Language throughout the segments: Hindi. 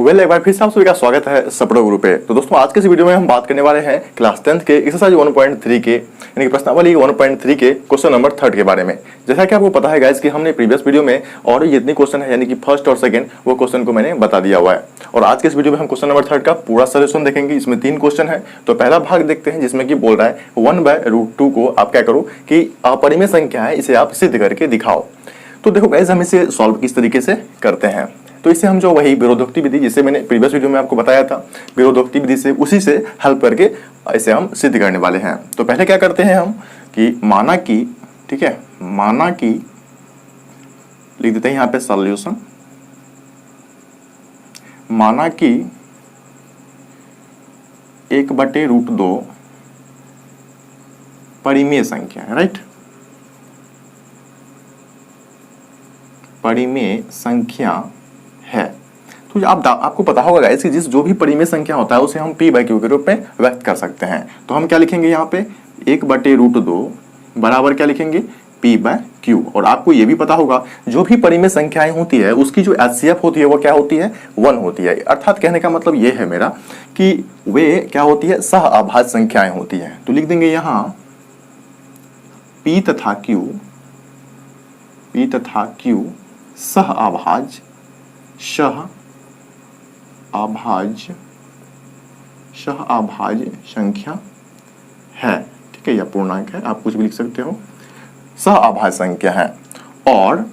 एक बार फिर से आप सभी का स्वागत है सपड़ो ग्रुप पे। तो दोस्तों आज के इस वीडियो में हम बात करने वाले हैं क्लास 10th के एक्सरसाइज 1.3 के यानी कि प्रश्नावली 1.3 के क्वेश्चन नंबर 3 के बारे में। जैसा कि आपको पता है गाइस कि हमने प्रीवियस वीडियो में और जितने क्वेश्चन है यानी कि फर्स्ट और सेकंड वो क्वेश्चन को मैंने बता दिया हुआ है। और आज के इस वीडियो में हम क्वेश्चन नंबर 3 का पूरा सॉल्यूशन देखेंगे। इसमें 3 क्वेश्चन है। तो पहला भाग देखते हैं जिसमें कि बोल रहा है 1/√2 को आप क्या करो कि अपरिमेय संख्या है इसे आप सिद्ध करके दिखाओ। तो देखो गाइस हम इसे सॉल्व किस तरीके से करते हैं। तो इससे हम जो वही विरोधोक्ति विधि जिसे मैंने प्रीवियस वीडियो में आपको बताया था विरोधोक्ति विधि से उसी से हेल्प करके इसे हम सिद्ध करने वाले हैं। तो पहले क्या करते हैं हम कि माना कि ठीक है माना कि लिख देते हैं यहाँ पे सॉल्यूशन। माना कि 1/√2 परिमेय संख्या है, राइट। परिमेय संख्या है। तो आपको पता होगा गाइस कि जो भी परिमेय संख्या होता है उसे हम p/q के रूप में व्यक्त कर सकते हैं। तो हम क्या लिखेंगे यहाँ पे 1/√2 बराबर क्या लिखेंगे p/q। और आपको ये भी पता होगा जो भी परिमेय संख्याएं होती है उसकी जो HCF होती है वो क्या होती है 1 होती है। अर्थात कहने का मतलब ये है मेरा कि वे क्या होती है सह अभाज्य संख्याएं होती है। तो लिख देंगे यहाँ p तथा q सह अभाज्य संख्या है, ठीक है। या पूर्णांक है, आप कुछ भी लिख सकते हो, सह अभाज्य संख्या है। और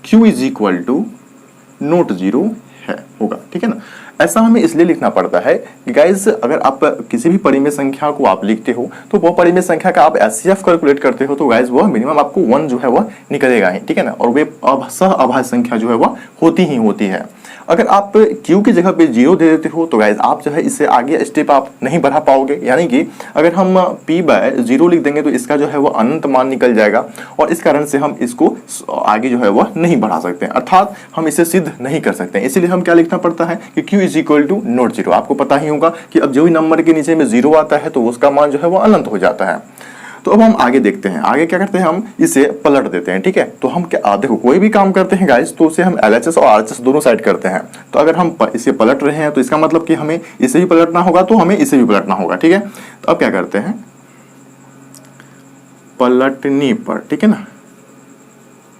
q = नॉट 0 है होगा, ठीक है ना। ऐसा हमें इसलिए लिखना पड़ता है कि गाइस अगर आप किसी भी परिमेय संख्या को आप लिखते हो तो वो परिमेय संख्या का आप HCF कैलकुलेट करते हो तो गाइस वो मिनिमम आपको 1 जो है वो निकलेगा ही, ठीक है ना। और वे सह अभाज्य संख्या जो है वो होती ही होती है। अगर आप Q की जगह पे 0 दे देते हो तो गाइस आप जो है इससे आगे स्टेप आप नहीं बढ़ा पाओगे। यानी कि अगर हम p/0 लिख देंगे तो इसका जो है वो अनंत मान निकल जाएगा और इस कारण से हम इसको आगे जो है वो नहीं बढ़ा सकते, अर्थात हम इसे सिद्ध नहीं कर सकते। इसलिए हम क्या लिखना पड़ता है कि q = नॉट 0। आपको पता ही होगा कि अब जो भी नंबर के नीचे में 0 आता है तो उसका मान जो है वो अनंत हो जाता है। तो अब हम आगे देखते हैं, आगे क्या करते हैं हम इसे पलट देते हैं, ठीक है। तो हम क्या देखो कोई भी काम करते हैं गाइस तो उसे हम LHS और RHS दोनों साइड करते हैं। तो अगर हम इसे पलट रहे हैं तो इसका मतलब कि हमें इसे भी पलटना होगा तो हमें इसे भी पलटना होगा, ठीक है। तो अब क्या करते हैं पलटने पर, ठीक है ना,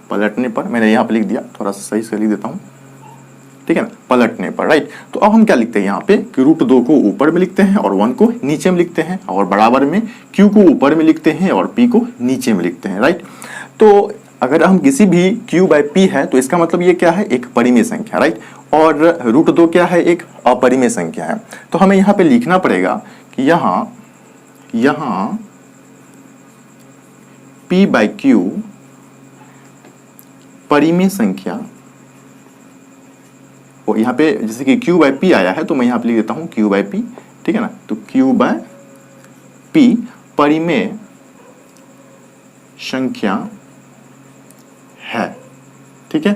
पलटने पर मैंने यहाँ पे लिख दिया, थोड़ा सा सही से लिख देता हूँ, ठीक है ना, पलटने पर, राइट। तो अब हम क्या लिखते हैं यहाँ पे कि √2 को ऊपर में लिखते हैं और 1 को नीचे में लिखते हैं और बराबर में q को ऊपर में लिखते हैं और p को नीचे में लिखते हैं, राइट। तो अगर हम किसी भी q/p है तो इसका मतलब ये क्या है एक परिमेय संख्या, राइट। और √2 क्या है एक अपरिमेय संख्या है। तो हमें यहाँ पे लिखना पड़ेगा कि यहाँ p/q परिमेय संख्या, और यहाँ पे जैसे कि q/p आया है तो मैं यहाँ पे लिख देता हूँ q/p, ठीक है ना। तो q/p परिमेय संख्या है, ठीक है।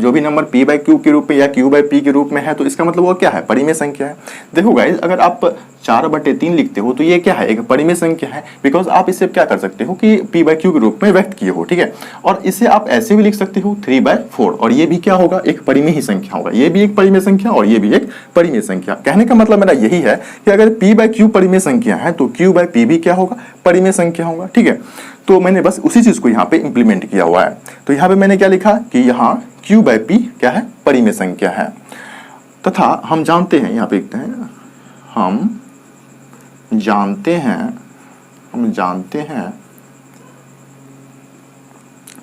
जो भी नंबर p/q के रूप में या q/p के रूप में है तो इसका मतलब वो क्या है परिमेय संख्या है। देखो गाइस अगर आप 4/3 लिखते हो तो ये क्या है एक परिमेय संख्या है, बिकॉज आप इसे क्या कर सकते हो कि p/q के रूप में व्यक्त किए हो, ठीक है। और इसे आप ऐसे भी लिख सकते हो 3/4 और ये भी क्या होगा एक परिमेय ही संख्या होगा। ये भी एक परिमेय संख्या और ये भी एक परिमेय संख्या। कहने का मतलब मेरा यही है कि अगर p/q परिमेय संख्या है तो q/p भी क्या होगा परिमेय संख्या होगा, ठीक है। तो मैंने बस उसी चीज को यहाँ पे इंप्लीमेंट किया हुआ है। तो यहाँ पे मैंने क्या लिखा कि यहाँ q/p क्या है परिमेय संख्या है तथा हम जानते हैं, यहाँ पे लिखते हैं हम जानते हैं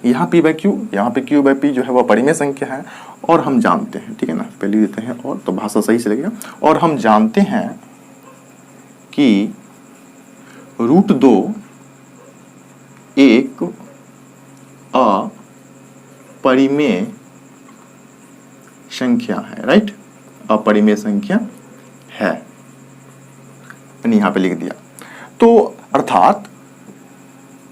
यहाँ पे q/p जो है वह परिमेय संख्या है और हम जानते हैं, ठीक है ना, पहले देते हैं और तो भाषा सही से लगेगा। और हम जानते हैं कि √2 एक अपरिमेय संख्या है, राइट, अपरिमेय संख्या है, मैंने यहाँ पे लिख दिया। तो अर्थात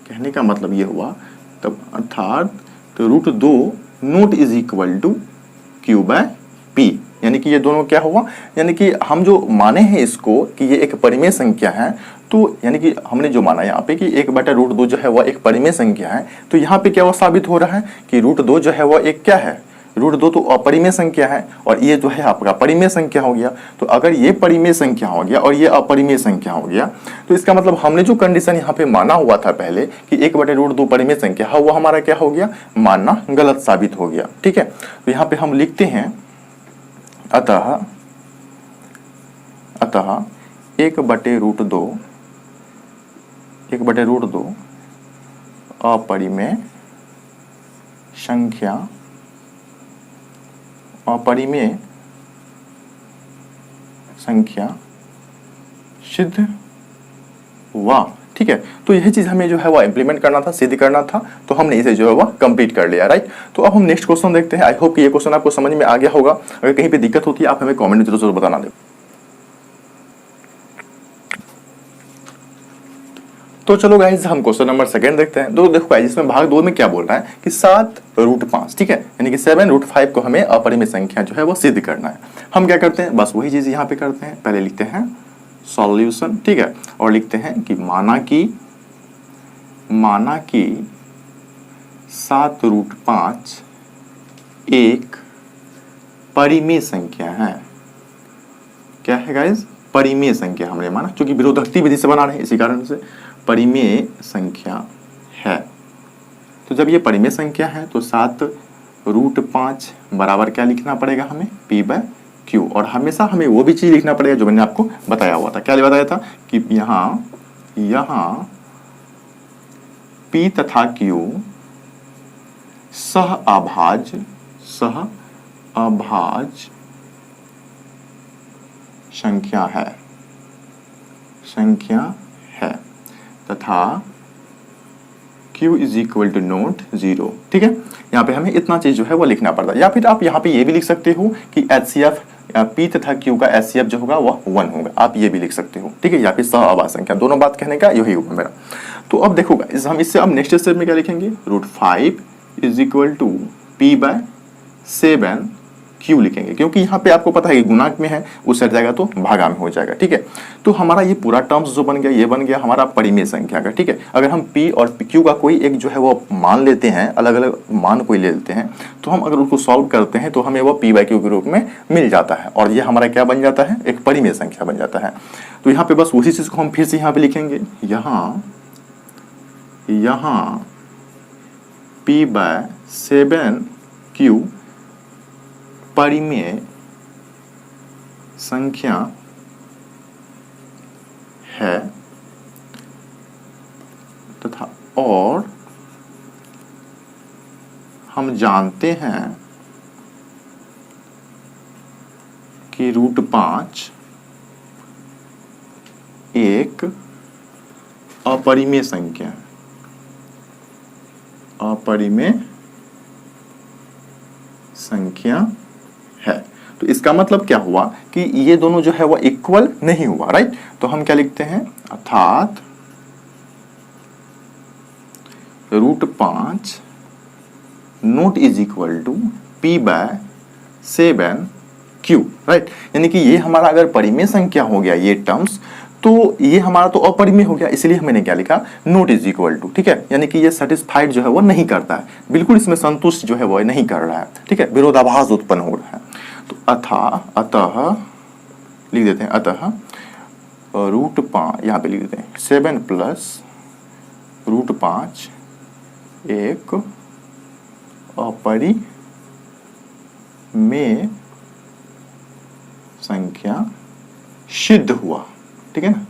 कहने का मतलब ये हुआ तब अर्थात तो √2 नॉट = q/p, यानी कि ये दोनों क्या हुआ, यानी कि हम जो माने हैं इसको कि ये एक परिमेय संख्या है तो यानी कि हमने जो माना यहाँ पे कि 1/√2 जो है वह एक परिमेय संख्या है, तो यहाँ पे क्या वो साबित हो रहा है कि √2 जो है वह एक क्या है रूट 2 तो अपरिमेय संख्या है और ये जो है आपका परिमेय संख्या हो गया। तो अगर ये परिमेय संख्या हो गया और ये अपरिमेय संख्या हो गया तो इसका मतलब हमने जो कंडीशन यहाँ पे माना हुआ था पहले कि 1/√2 परिमेय संख्या है, वो हमारा क्या हो गया, मानना गलत साबित हो गया। ठीक है, तो यहाँ पे हम लिखते हैं अतः 1/√2 अपरिमेय संख्या सिद्ध हुआ। ठीक है, तो यही चीज हमें जो है वो इम्प्लीमेंट करना था, सिद्ध करना था, तो हमने इसे जो है वो कंप्लीट कर लिया। राइट, तो अब हम नेक्स्ट क्वेश्चन देखते हैं। आई होप कि ये क्वेश्चन आपको समझ में आ गया होगा। अगर कहीं पे दिक्कत होती है आप हमें कमेंट में जरूर बताना दे। तो चलो गाइज हम क्वेश्चन नंबर 2 देखते हैं। तो देखो गाइज इसमें भाग 2 में क्या बोल रहा है कि 7√5, ठीक है, यानी कि 7√5 को हमें अपरिमेय संख्या जो है वो सिद्ध करना है। हम क्या करते हैं, बस वही चीज यहाँ पे करते हैं। पहले लिखते हैं सॉल्यूशन, ठीक है, और लिखते हैं कि माना कि 7√5 एक परिमेय संख्या है। क्या है गाइज, परिमेय संख्या हमने माना, क्योंकि विरोधोक्ति विधि से बना रहे हैं इसी कारण से परिमेय संख्या है। तो जब ये परिमेय संख्या है तो 7√5 बराबर क्या लिखना पड़ेगा हमें, P/Q। और हमेशा हमें वो भी चीज लिखना पड़ेगा जो मैंने आपको बताया हुआ था। क्या बताया था कि यहाँ P तथा Q सह अभाज्य संख्या है तथा Q = नोट 0। ठीक है, यहाँ पे हमें इतना चीज जो है वो लिखना पड़ता है। या फिर आप यहाँ पे ये भी लिख सकते हो कि HCF P तथा Q का HCF जो होगा वह 1 होगा, आप ये भी लिख सकते हो। ठीक है, या फिर सह अभाज्य संख्या, दोनों बात कहने का यही होगा मेरा। तो अब देखो गाइस हम इससे अब नेक्स्ट स्टेप में क्या लिखेंगे, √5 = P/7 Q लिखेंगे, क्योंकि यहाँ पे आपको पता है कि गुणांक में है, उस हट जाएगा तो भागा में हो जाएगा। ठीक है, तो हमारा ये पूरा टर्म्स जो बन गया, ये बन गया हमारा परिमेय संख्या का। ठीक है, अगर हम P और Q का कोई एक जो है वो मान लेते हैं, अलग अलग मान कोई ले लेते हैं, तो हम अगर उसको सॉल्व करते हैं तो हमें वो P/Q के रूप में मिल जाता है और ये हमारा क्या बन जाता है, एक परिमेय संख्या बन जाता है। तो यहाँ पे बस उसी चीज को हम फिर से यहाँ पे लिखेंगे, यहाँ P/7 Q परिमेय संख्या है तथा और हम जानते हैं कि √5 एक अपरिमेय संख्या है। तो इसका मतलब क्या हुआ कि ये दोनों जो है वो इक्वल नहीं हुआ। राइट, तो हम क्या लिखते हैं, अर्थात √5 नॉट = P/7 Q। राइट, यानी कि ये हमारा अगर परिमेय संख्या हो गया ये टर्म्स, तो ये हमारा तो अपरिमेय हो गया, इसलिए मैंने क्या लिखा, नॉट = ठीक है, यानी कि ये सेटिस्फाइड जो है वो नहीं करता है, बिल्कुल इसमें संतुष्ट जो है वो नहीं कर रहा है। ठीक है, विरोधाभास उत्पन्न हो रहा है। तो अतः लिख देते हैं, अतः √5 यहाँ पे लिख देते हैं 7 + √5 एक अपरिमेय संख्या सिद्ध हुआ। ठीक है ना,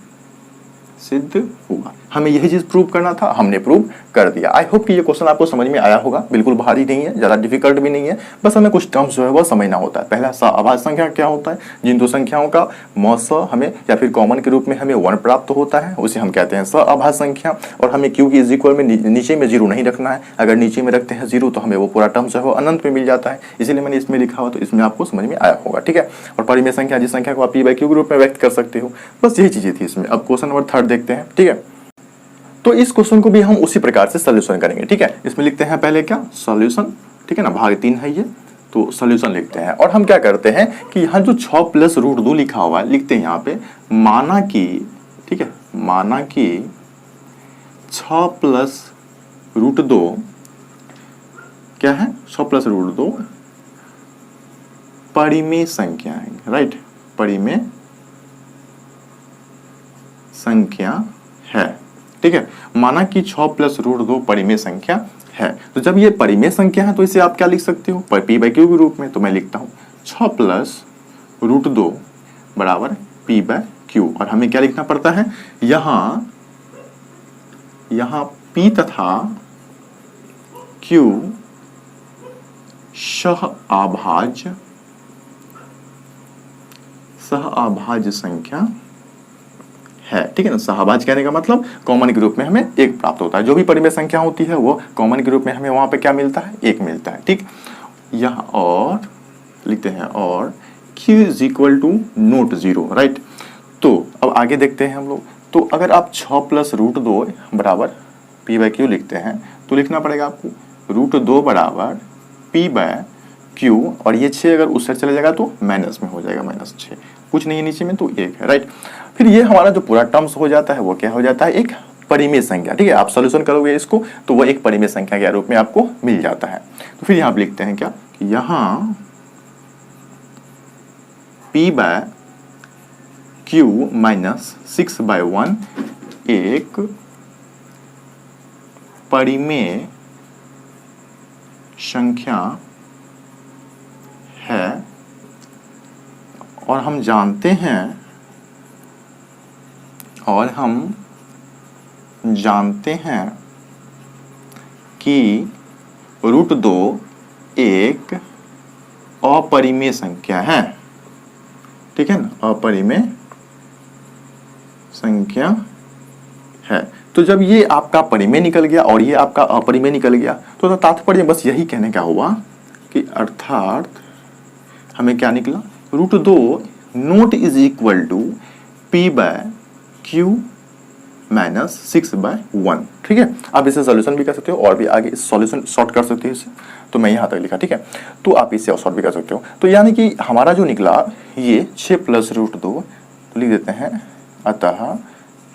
सिद्ध हुआ। हमें यही चीज प्रूव करना था, हमने प्रूव कर दिया। आई होप कि ये क्वेश्चन आपको समझ में आया होगा। बिल्कुल भारी नहीं है, ज्यादा डिफिकल्ट भी नहीं है, बस हमें कुछ टर्म्स जो है वो समझना होता है। पहला सह अभाज्य संख्या क्या होता है, जिन दो संख्याओं का मौसा हमें या फिर कॉमन के रूप में हमें 1 प्राप्त होता है, उसे हम कहते हैं सह अभाज्य संख्या। और हमें Q की इक्वल में नीचे में 0 नहीं रखना है, अगर नीचे में रखते हैं 0 तो हमें वो पूरा टर्म जो है वो अनंत में मिल जाता है, इसीलिए मैंने इसमें लिखा हुआ, तो इसमें आपको समझ में आया होगा। ठीक है, और परिमेय संख्या जिस संख्या को आप P/Q के रूप में व्यक्त कर सकते हो, बस यही चीजें थी इसमें। अब क्वेश्चन नंबर 3 देखते हैं। ठीक है, तो इस क्वेश्चन को भी हम उसी प्रकार से सॉल्यूशन करेंगे। ठीक है, इसमें लिखते हैं पहले क्या, सॉल्यूशन। ठीक है ना, भाग 3 है ये, तो सॉल्यूशन लिखते हैं। और हम क्या करते हैं कि यहाँ जो 6 + √2 लिखा हुआ है, लिखते हैं यहाँ पे माना कि, ठीक है, माना कि 6 + √2 क्या है, 6 + √2 परिमेय संख्या है, राइट, परिमेय संख्या है, ठीक है। माना कि 6 + √2 परिमेय संख्या है। तो जब ये परिमेय संख्या है तो इसे आप क्या लिख सकते हो, p/q के रूप में। तो मैं लिखता हूँ 6 + √2 बराबर p/q। और हमें क्या लिखना पड़ता है, यहाँ p तथा q सहअभाज्य संख्या है, ठीक है ना। सहअभाज्य कहने का मतलब कॉमन के रूप में हमें एक प्राप्त होता है। जो भी परिमेय संख्या होती है वो कॉमन के रूप में हमें वहां पे क्या मिलता है, एक मिलता है, ठीक। यहाँ और लिखते हैं और q = नोट 0, राइट। तो अब आगे देखते हैं हम लोग। तो अगर आप 6 + √2 बराबर p/q लिखते हैं तो लिखना पड़ेगा आपको √2 बराबर p/q, और ये 6 अगर उस साइड चले जाएगा तो माइनस में हो जाएगा, -6, कुछ नहीं है नीचे में तो 1 है, राइट। फिर ये हमारा जो पूरा टर्म्स हो जाता है वो क्या हो जाता है, एक परिमेय संख्या, ठीक है। आप सॉल्यूशन करोगे इसको तो वो एक परिमेय संख्या के रूप में आपको मिल जाता है। तो फिर यहाँ आप लिखते हैं क्या, यहाँ p/q -6/1 एक परिमेय संख्या है, और हम जानते हैं कि √2 एक अपरिमेय संख्या है, ठीक है ना, अपरिमेय संख्या है। तो जब ये आपका परिमेय निकल गया और ये आपका अपरिमेय निकल गया तो तात्पर्य बस यही कहने का हुआ कि अर्थात हमें क्या निकला, √2 नोट = p/q -6/1, ठीक है। आप इसे सॉल्यूशन भी कर सकते हो और भी आगे सॉल्यूशन शॉर्ट कर सकते हो इसे। तो मैं यहाँ तक लिखा, ठीक है। तो आप इसे शॉर्ट भी कर सकते हो। तो यानी कि हमारा जो निकला ये 6 + √2, तो लिख देते हैं अतः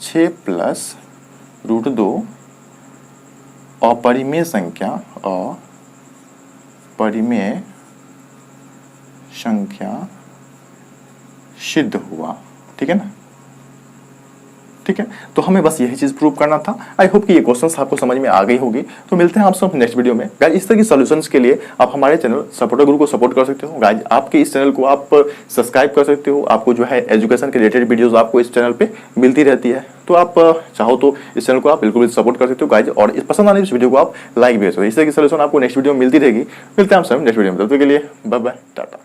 6 + √2 अपरिमेय संख्या सिद्ध हुआ, ठीक है ना, ठीक है। तो हमें बस यही चीज प्रूव करना था। आई होप कि ये क्वेश्चंस आपको समझ में आ गई होगी। तो मिलते हैं आप सब नेक्स्ट वीडियो में। गाइस इस तरह की सॉल्यूशंस के लिए आप हमारे चैनल सपोर्टर गुरु को सपोर्ट कर सकते हो। गाइस आपके इस चैनल को आप सब्सक्राइब कर सकते हो। आपको जो है एजुकेशन के रिलेटेड वीडियोस आपको इस चैनल पे मिलती रहती है। तो आप चाहो तो इस चैनल को आप बिल्कुल भी सपोर्ट कर सकते हो गाइस, और इस पसंद आने इस वीडियो को आप लाइक भी कर सकते हो। इस तरह की सॉल्यूशन आपको नेक्स्ट वीडियो में मिलती रहेगी। मिलते हैं आप सब नेक्स्ट वीडियो में, तब तक के लिए बाय बाय, टाटा।